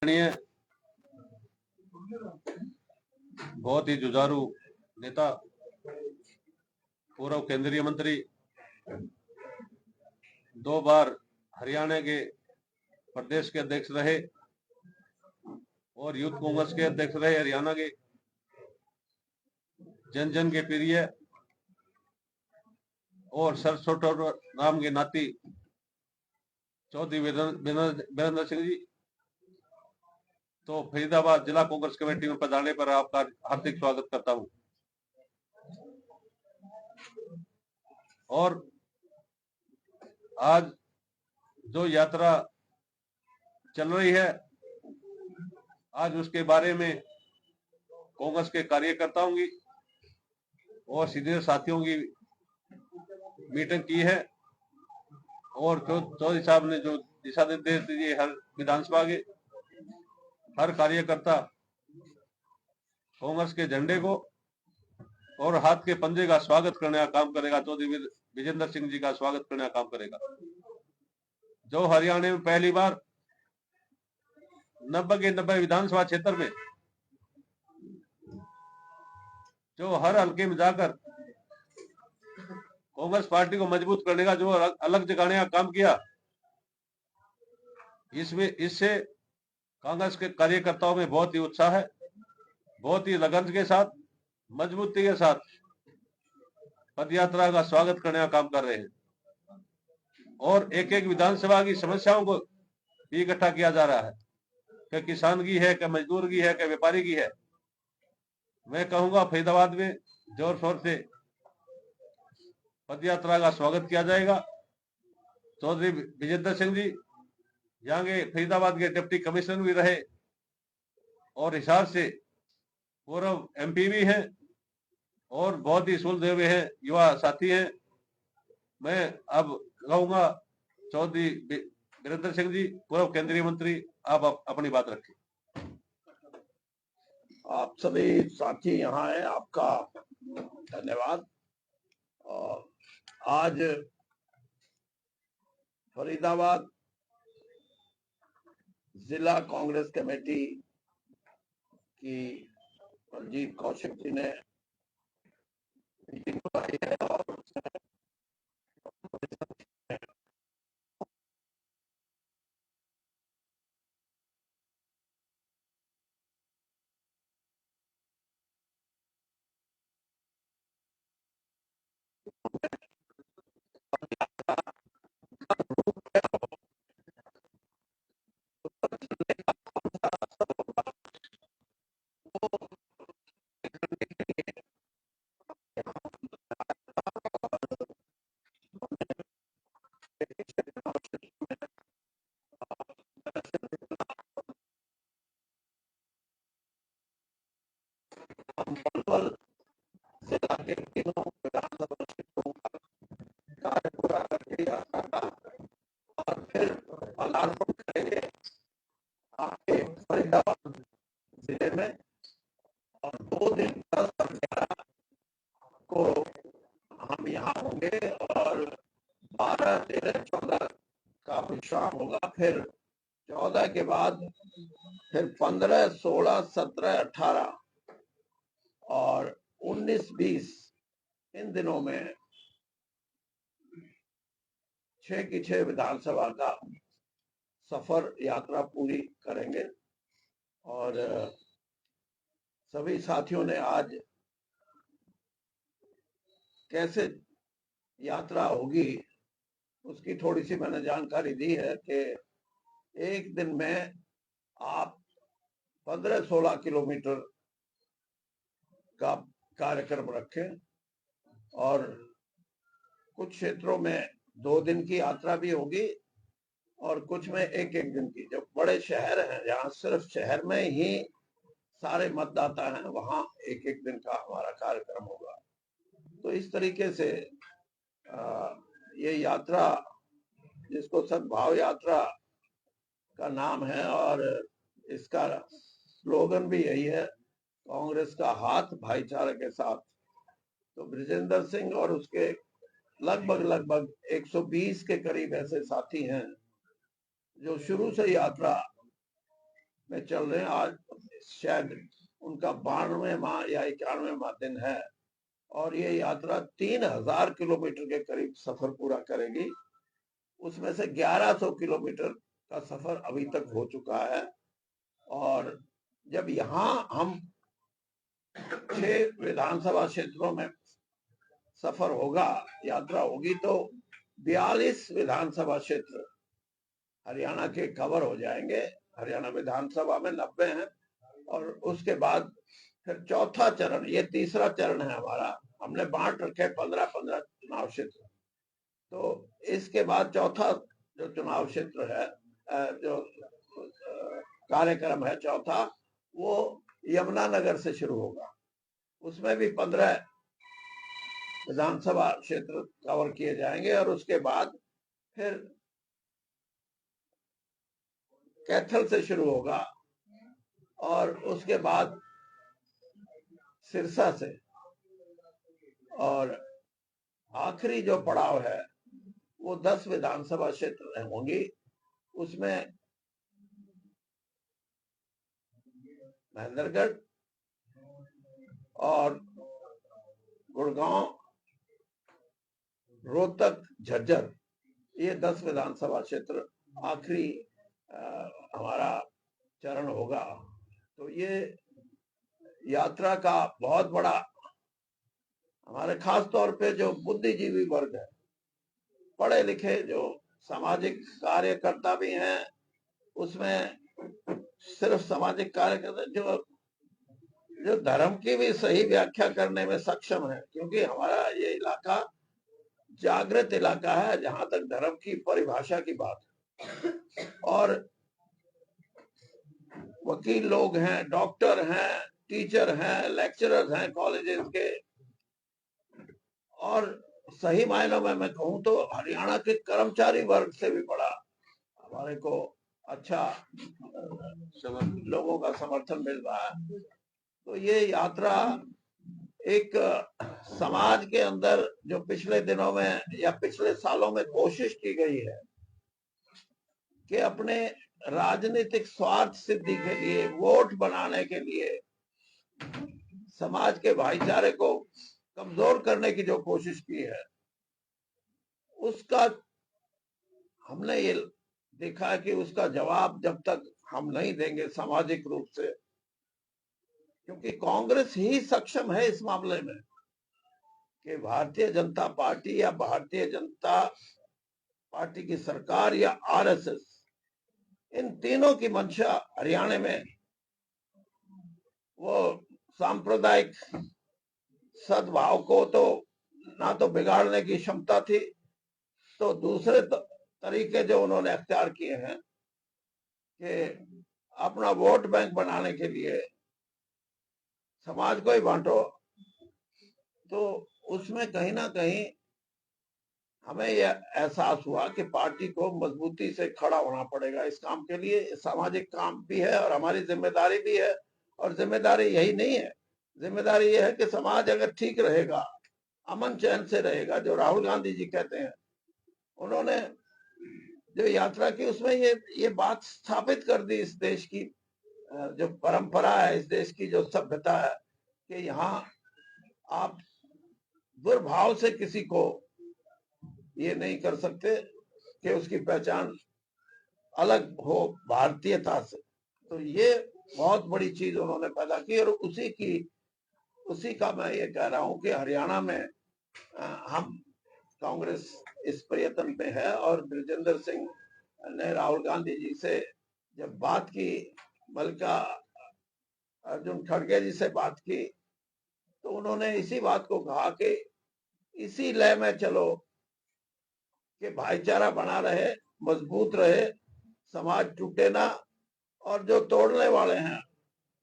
आदरणीय बहुत ही जुझारू नेता, पूर्व केंद्रीय मंत्री, 2 बार हरियाणा के प्रदेश के अध्यक्ष रहे और यूथ कांग्रेस के अध्यक्ष रहे हरियाणा के, जन जन के प्रिय और सरसोटोर नाम के नाती चौधरी वीरेंद्र सिंह जी, तो फरीदाबाद जिला कांग्रेस कमेटी में पधारने पर आपका हार्दिक स्वागत करता हूं। और आज जो यात्रा चल रही है, आज उसके बारे में कांग्रेस के कार्यकर्ताओं की और सीनियर साथियों की मीटिंग की है और चौधरी साहब ने जो दिशा निर्देश दिए, हर विधानसभा के हर कार्यकर्ता कांग्रेस के झंडे को और हाथ के पंजे का स्वागत करने का काम करेगा। चौधरी वीरेंद्र सिंह जी का स्वागत करने का काम करेगा, जो हरियाणा में पहली बार 90 के 90 विधानसभा क्षेत्र में जो हर हल्के में जाकर कांग्रेस पार्टी को मजबूत करने का जो अलग जगाने का काम किया, इससे कांग्रेस के कार्यकर्ताओं में बहुत ही उत्साह है, बहुत ही लगन के साथ, मजबूती के साथ पदयात्रा का स्वागत करने का काम कर रहे हैं और एक एक विधानसभा की समस्याओं को भी इकट्ठा किया जा रहा है कि किसान की है, कि मजदूर की है, कि व्यापारी की है। मैं कहूंगा फरीदाबाद में जोर शोर से पदयात्रा का स्वागत किया जाएगा। चौधरी वीरेंद्र सिंह जी यहाँ के फरीदाबाद के डिप्टी कमिश्नर भी रहे और हिसार से पूर्व एमपी भी हैं और बहुत ही सुलझे हुए हैं, युवा साथी हैं। मैं अब कहूंगा चौधरी वीरेंद्र सिंह जी, पूर्व केंद्रीय मंत्री, आप अपनी बात रखें। आप सभी साथी यहाँ हैं, आपका धन्यवाद। आज फरीदाबाद जिला कांग्रेस कमेटी की अजीत कौशिक जी ने मीटिंग बुलाई है और जिला के तीनों विधानसभा क्षेत्रों का कार्य पूरा करके और फिर पदार्पण करेंगे आपके फरीदाबाद जिले में और 2 दिन 10 और 11 को हम यहाँ होंगे और 12, 13, 14 का विश्राम होगा। फिर 14 के बाद फिर 15, 16, 17, 18 और 19, 20 इन दिनों में 6 की 6 विधानसभा का सफर यात्रा पूरी करेंगे। और सभी साथियों ने आज कैसे यात्रा होगी उसकी थोड़ी सी मैंने जानकारी दी है कि एक दिन में आप 15-16 किलोमीटर का कार्यक्रम रखें और कुछ क्षेत्रों में 2 दिन की यात्रा भी होगी और कुछ में 1-1 दिन की। जो बड़े शहर हैं जहाँ सिर्फ शहर में ही सारे मतदाता हैं, वहां 1-1 दिन का हमारा कार्यक्रम होगा। तो इस तरीके से ये यात्रा, जिसको सद्भाव यात्रा का नाम है और इसका स्लोगन भी यही है, कांग्रेस का हाथ भाईचारे के साथ। तो बृजेंद्र सिंह और उसके लगभग 120 के करीब ऐसे साथी हैं जो शुरू से यात्रा में चल रहे हैं। आज शायद उनका 92वां या 91वां दिन है और ये यात्रा 3000 किलोमीटर के करीब सफर पूरा करेगी। उसमें से 1100 किलोमीटर का सफर अभी तक हो चुका है। और जब यहाँ हम 6 विधानसभा क्षेत्रों में सफर होगा, यात्रा होगी, तो 42 विधानसभा क्षेत्र हरियाणा के कवर हो जाएंगे। हरियाणा विधानसभा में 90 हैं और उसके बाद फिर चौथा चरण, ये तीसरा चरण है हमारा, हमने बांट रखे 15-15 चुनाव क्षेत्र। तो इसके बाद चौथा जो चुनाव क्षेत्र है, जो कार्यक्रम है चौथा, वो यमुनानगर से शुरू होगा। उसमें भी 15 विधानसभा क्षेत्र कवर किए जाएंगे और उसके बाद फिर कैथल से शुरू होगा और उसके बाद सिरसा से, और आखिरी जो पड़ाव है वो 10 विधानसभा क्षेत्र होंगी। उसमें महेंद्रगढ़ और गुड़गांव, रोहतक, झज्जर, ये 10 विधानसभा क्षेत्र आखिरी हमारा चरण होगा। तो ये यात्रा का बहुत बड़ा, हमारे खास तौर पे जो बुद्धिजीवी वर्ग है, पढ़े लिखे जो सामाजिक कार्यकर्ता भी हैं, उसमें सिर्फ सामाजिक कार्यकर्ता जो धर्म की भी सही व्याख्या करने में सक्षम है, क्योंकि हमारा ये इलाका जागृत इलाका है जहां तक धर्म की परिभाषा की बात है। और वकील लोग हैं, डॉक्टर हैं, टीचर हैं, लेक्चरर्स हैं कॉलेजेस के, और सही मायनों में मैं कहूं तो हरियाणा के कर्मचारी वर्ग से भी बड़ा हमारे को अच्छा लोगों का समर्थन मिल रहा है। तो ये यात्रा एक समाज के अंदर जो पिछले दिनों में या पिछले सालों में कोशिश की गई है कि अपने राजनीतिक स्वार्थ सिद्धि के लिए, वोट बनाने के लिए समाज के भाईचारे को कमजोर करने की जो कोशिश की है, उसका हमने ये देखा है कि उसका जवाब जब तक हम नहीं देंगे सामाजिक रूप से, क्योंकि कांग्रेस ही सक्षम है इस मामले में कि भारतीय जनता पार्टी या भारतीय जनता पार्टी की सरकार या आरएसएस, इन तीनों की मंशा हरियाणा में वो सांप्रदायिक सद्भाव को तो ना तो बिगाड़ने की क्षमता थी, तो दूसरे तरीके जो उन्होंने अख्तियार किए हैं कि अपना वोट बैंक बनाने के लिए समाज को ही बांटो, तो उसमें कहीं ना कहीं हमें यह एहसास हुआ कि पार्टी को मजबूती से खड़ा होना पड़ेगा इस काम के लिए। सामाजिक काम भी है और हमारी जिम्मेदारी भी है, और जिम्मेदारी यही नहीं है, जिम्मेदारी यह है कि समाज अगर ठीक रहेगा, अमन चैन से रहेगा, जो राहुल गांधी जी कहते हैं, उन्होंने जो यात्रा की उसमें ये बात स्थापित कर दी, इस देश की जो परंपरा है, इस देश की जो सभ्यता है, कि यहाँ आप दुर्भाव से किसी को ये नहीं कर सकते कि उसकी पहचान अलग हो भारतीयता से। तो ये बहुत बड़ी चीज उन्होंने पैदा की, और उसी का मैं ये कह रहा हूं कि हरियाणा में हम कांग्रेस इस प्रयत्न पे है। और बृजेंद्र सिंह ने राहुल गांधी जी से जब बात की, मल्लिकार्जुन खड़गे जी से बात की, तो उन्होंने इसी बात को कहा कि इसी लय में चलो कि भाईचारा बना रहे, मजबूत रहे, समाज टूटे ना, और जो तोड़ने वाले हैं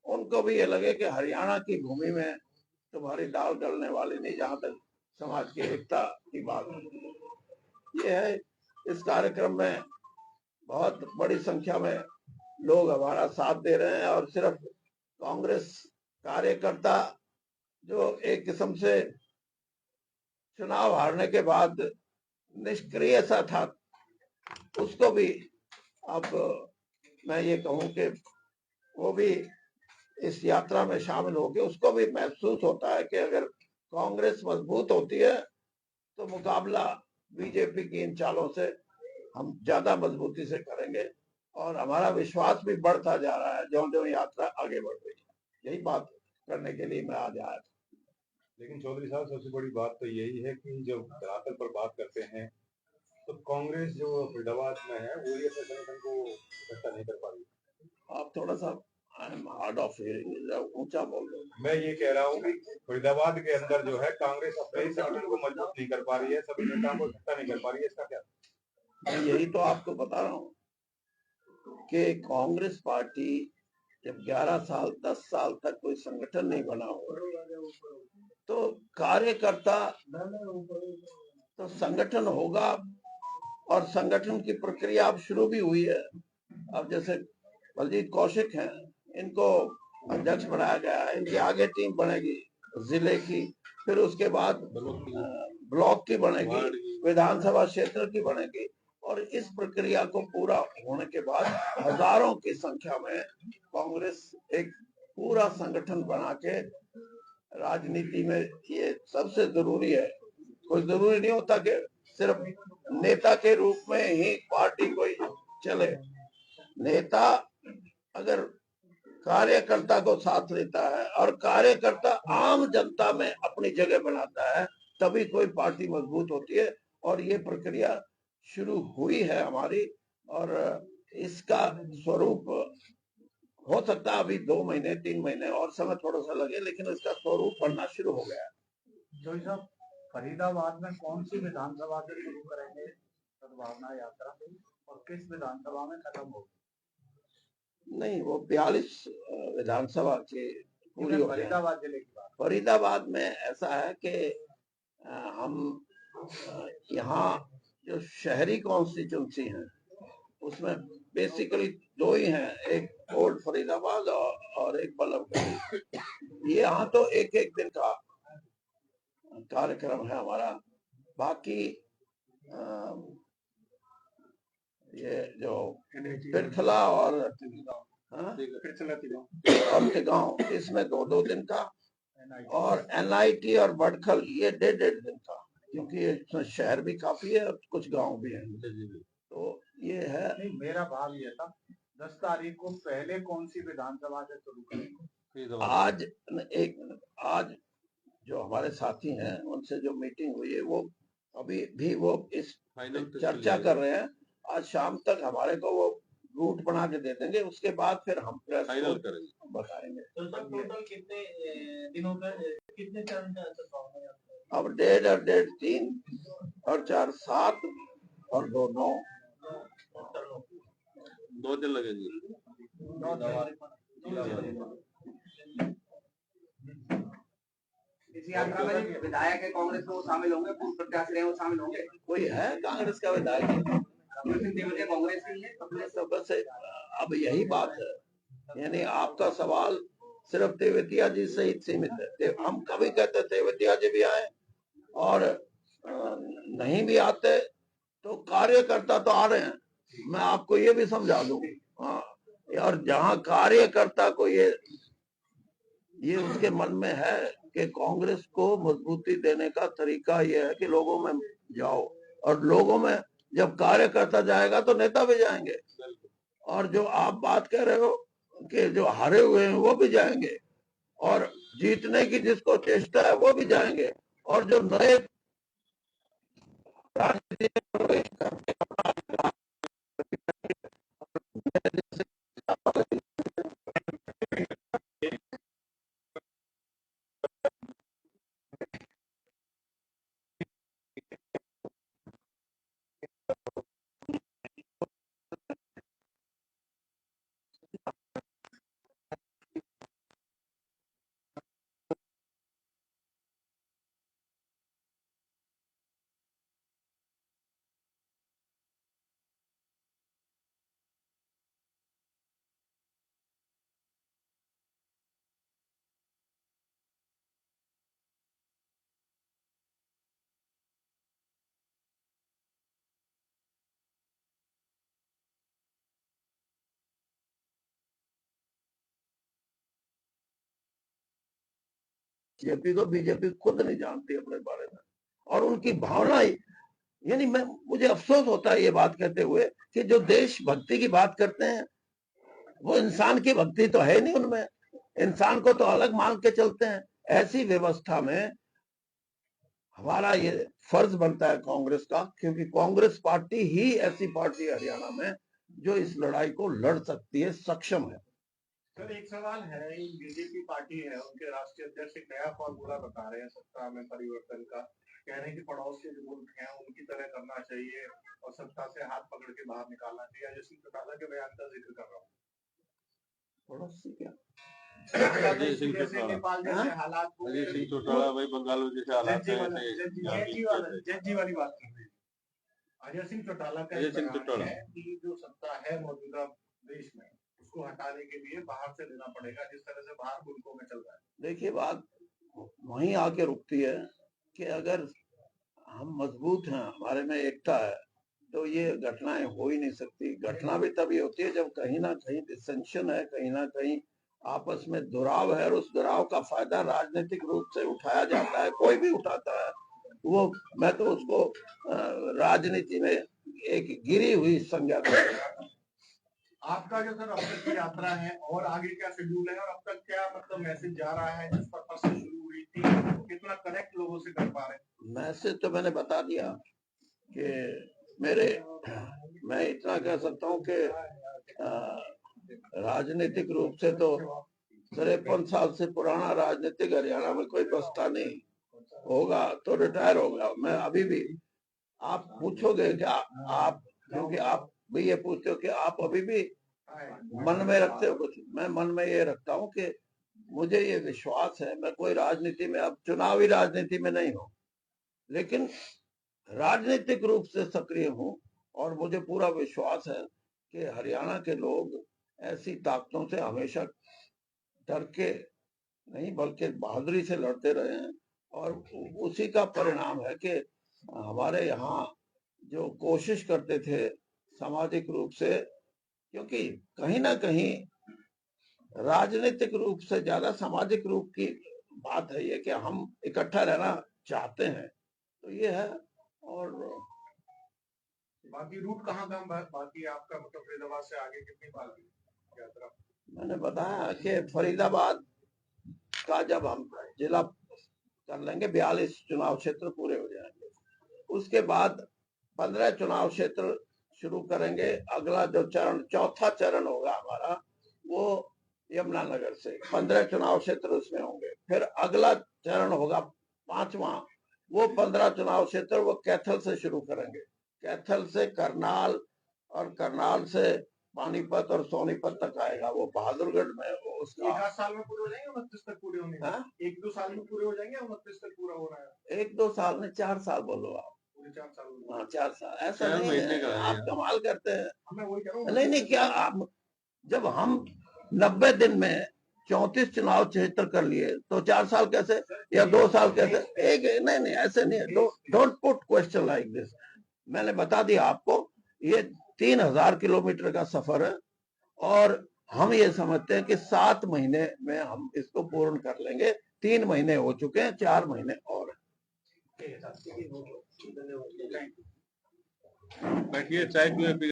उनको भी ये लगे कि हरियाणा की भूमि में तुम्हारी दाल गलने वाली नहीं, जहां तक समाज की एकता की बात है। ये है, इस कार्यक्रम में बहुत बड़ी संख्या में लोग हमारा साथ दे रहे हैं, और सिर्फ कांग्रेस कार्यकर्ता जो एक किस्म से चुनाव हारने के बाद निष्क्रिय सा था, उसको भी अब मैं ये कहूं कि वो भी इस यात्रा में शामिल होकर उसको भी महसूस होता है कि अगर कांग्रेस मजबूत होती है तो मुकाबला बीजेपी की इन चालों से हम ज्यादा मजबूती से करेंगे, और हमारा विश्वास भी बढ़ता जा रहा है जो जो यात्रा आगे बढ़ रही है। यही बात करने के लिए मैं आज आया था। लेकिन चौधरी साहब, सबसे बड़ी बात तो यही है कि जब धरातल पर बात करते हैं तो कांग्रेस जो फरीदाबाद में है वो ये अपने संगठन को इकट्ठा नहीं कर पा रही। आप थोड़ा सा हार्ड ऑफ हियरिंग, ऊंचा बोल रहे हो। मैं ये कह रहा हूँ कि फरीदाबाद के अंदर जो है कांग्रेस अपने ही संगठन को मजबूत नहीं कर पा रही है, सभी नेताओं को इकट्ठा नहीं कर पा रही है, इसका क्या? मैं यही तो आपको बता रहा हूँ कि कांग्रेस पार्टी जब 11 साल 10 साल तक कोई संगठन नहीं बना हुआ तो कार्यकर्ता तो संगठन होगा, और संगठन की प्रक्रिया अब शुरू भी हुई है। अब जैसे बलजीत कौशिक हैं, इनको अध्यक्ष बनाया गया है, इनकी आगे टीम बनेगी जिले की, फिर उसके बाद ब्लॉक की बनेगी, विधानसभा क्षेत्र की बनेगी, और इस प्रक्रिया को पूरा होने के बाद हजारों की संख्या में कांग्रेस एक पूरा संगठन बना के राजनीति में, ये सबसे जरूरी है। कोई जरूरी नहीं होता कि सिर्फ नेता के रूप में ही पार्टी कोई चले। नेता अगर कार्यकर्ता को साथ लेता है और कार्यकर्ता आम जनता में अपनी जगह बनाता है, तभी कोई पार्टी मजबूत होती है। और ये प्रक्रिया शुरू हुई है हमारी, और इसका स्वरूप हो सकता है अभी 2 महीने 3 महीने और समय थोड़ा सा लगे, लेकिन इसका स्वरूप बनना शुरू हो गया। जोशी साहब, फरीदाबाद में कौन सी विधानसभा से शुरू करेंगे सद्भावना यात्रा, और किस विधानसभा में खत्म होगी? नहीं, वो 42 विधानसभा की पूरी हो फरीदाबाद जिले की बात। फरीदाबाद में ऐसा है कि हम यहाँ जो शहरी कॉन्स्टिट्यूंसी है उसमें बेसिकली 2 ही हैं, एक ओल्ड फरीदाबाद और एक बल्लभगढ़। ये यहाँ तो एक एक दिन का कार्यक्रम है हमारा। बाकी ये जो पिरथला और गांव, इसमें 2-2 दिन का, और NIT और बड़खल ये 1.5 दिन का, क्योंकि इसमें शहर भी काफी है और कुछ गांव भी है। तो ये है। नहीं, मेरा भाव ये था 10 तारीख को पहले कौन सी विधानसभा से शुरू करेंगे? आज जो हमारे साथी हैं उनसे जो मीटिंग हुई है वो अभी भी वो इस चर्चा कर रहे हैं। आज शाम तक हमारे को वो रूट बना के दे देंगे, उसके बाद फिर हम प्रेस को बताएंगे। तो सर टोटल कितने दिनों का, कितने चरण का है? अब 1.5 और 1.5 3 और 4 7 और 2 9 2 दिन लगेंगे। इस यात्रा में विधायक है कांग्रेस को शामिल होंगे, पूर्व प्रत्याशी रहे वो शामिल होंगे? कोई है कांग्रेस का विधायक? कांग्रेस के लिए तो बस अब यही बात है, यानी आपका सवाल सिर्फ तेवतिया जी से ही सीमित है। हम कभी कहते तेवतिया जी भी आए, और नहीं भी आते तो कार्यकर्ता तो आ रहे हैं। मैं आपको ये भी समझा दूं, हाँ, और जहां कार्यकर्ता को ये उसके मन में है कि कांग्रेस को मजबूती देने का तरीका ये है कि लोगों में जाओ, और लोगों में जब कार्यकर्ता जाएगा तो नेता भी जाएंगे, और जो आप बात कह रहे हो कि जो हारे हुए हैं वो भी जाएंगे, और जीतने की जिसको चेष्टा है वो भी जाएंगे, और जो नए राजनीति में प्रवेश करके जेपी को बीजेपी खुद नहीं जानती अपने बारे में, और उनकी भावना, यानी मुझे अफसोस होता है ये बात कहते हुए कि जो देशभक्ति की बात करते हैं वो इंसान की भक्ति तो है नहीं उनमें, इंसान को तो अलग मान के चलते हैं। ऐसी व्यवस्था में हमारा ये फर्ज बनता है कांग्रेस का, क्योंकि कांग्रेस पार्टी ही ऐसी पार्टी है हरियाणा में जो इस लड़ाई को लड़ सकती है, सक्षम है। सर एक सवाल है, बीजेपी पार्टी है, उनके राष्ट्रीय अध्यक्ष एक नया फॉर्मूला बता रहे हैं सत्ता में परिवर्तन का, कह रहे हैं कि पड़ोस के जो मुल्क हैं उनकी तरह करना चाहिए और सत्ता से हाथ पकड़ के बाहर निकालना चाहिए। अजय सिंह चौटाला के बयान का जिक्र कर रहा हूँ। पड़ोसी क्या? अजय सिंह चौटाला, नेपाल जैसे हालात, अजय सिंह चौटाला भाई बंगाल जैसे हालात है, जज्जी वाली बात कर रहे हैं। अजय सिंह चौटाला का बयान है कि जो सत्ता है मौजूदा देश में उसको हटाने के लिए बाहर से लेना पड़ेगा, जिस तरह से बाहर मुल्कों में चल रहा है। देखिए, बात वहीं आके रुकती है कि अगर हम मजबूत हैं, हमारे में एकता है, तो ये घटनाएं हो ही नहीं सकती। घटना भी तभी होती है जब कहीं ना कहीं डिसेंशन है, कहीं ना कहीं आपस में दुराव है, और उस दुराव का फायदा राजनीतिक रूप से उठाया जाता है। कोई भी उठाता है वो, मैं तो उसको राजनीति में एक गिरी हुई संज्ञा देता हूं। आपका जो सर अब तक की यात्रा है और आगे क्या शेड्यूल है, और अब तक क्या मतलब मैसेज जा रहा है, जिस पर्पस से शुरू हुई थी, कितना कनेक्ट लोगों से कर पा रहे हैं? मैसेज तो मैंने बता दिया कि मैं इतना कह सकता हूं कि राजनीतिक रूप से तो 53 साल से पुराना राजनीतिक हरियाणा में कोई बसता नहीं, होगा तो रिटायर होगा। मैं अभी भी, आप पूछोगे कि आप, क्योंकि आप भी ये पूछते हो कि आप अभी भी मन में रखते हो कुछ, मैं मन में ये रखता हूँ कि मुझे ये विश्वास है, मैं कोई राजनीति में, अब चुनावी राजनीति में नहीं हूँ, लेकिन राजनीतिक रूप से सक्रिय हूँ, और मुझे पूरा विश्वास है कि हरियाणा के लोग ऐसी ताकतों से हमेशा डर के नहीं बल्कि बहादुरी से लड़ते रहे हैं, और उसी का परिणाम है कि हमारे यहाँ जो कोशिश करते थे सामाजिक रूप से, क्योंकि कहीं ना कहीं राजनीतिक रूप से ज्यादा सामाजिक रूप की बात है ये कि हम इकट्ठा रहना चाहते हैं, तो ये है। और बाकी रूट कहाँ बाकी आपका, मतलब फरीदाबाद से आगे कितनी बार यात्रा? मैंने बताया कि फरीदाबाद का जब हम जिला कर लेंगे, 42 चुनाव क्षेत्र पूरे हो जाएंगे, उसके बाद 15 चुनाव क्षेत्र शुरू करेंगे। अगला जो चरण, चौथा चरण होगा हमारा, वो यमुनानगर से 15 चुनाव क्षेत्र उसमें होंगे। फिर अगला चरण होगा 5वां, वो 15 चुनाव क्षेत्र वो कैथल से शुरू करेंगे, कैथल से करनाल, और करनाल से पानीपत और सोनीपत तक आएगा, वो बहादुरगढ़ में। वो उसका 1 साल में पूरे हो जाएंगे, 29 तक पूरे होने? 1-2 साल में पूरे हो जाएंगे, 29 तक पूरा हो रहा है? 1-2 साल में, 4 साल बोलो आप। 4 साल? हाँ 4 साल, ऐसा नहीं है, आप कमाल करते हैं। मैं वही कह रहा हूँ। नहीं, क्या आप, जब हम 90 दिन में 34 चुनाव क्षेत्र कर लिए तो 4 साल कैसे, या 2 साल कैसे? एक नहीं, ऐसे नहीं है। Don't put question like this. मैंने बता दिया आपको, ये 3000 किलोमीटर का सफर है, और हम ये समझते हैं कि 7 महीने में हम इसको पूर्ण कर लेंगे। 3 महीने हो चुके हैं, 4 महीने और बैठिए, चाय पिए।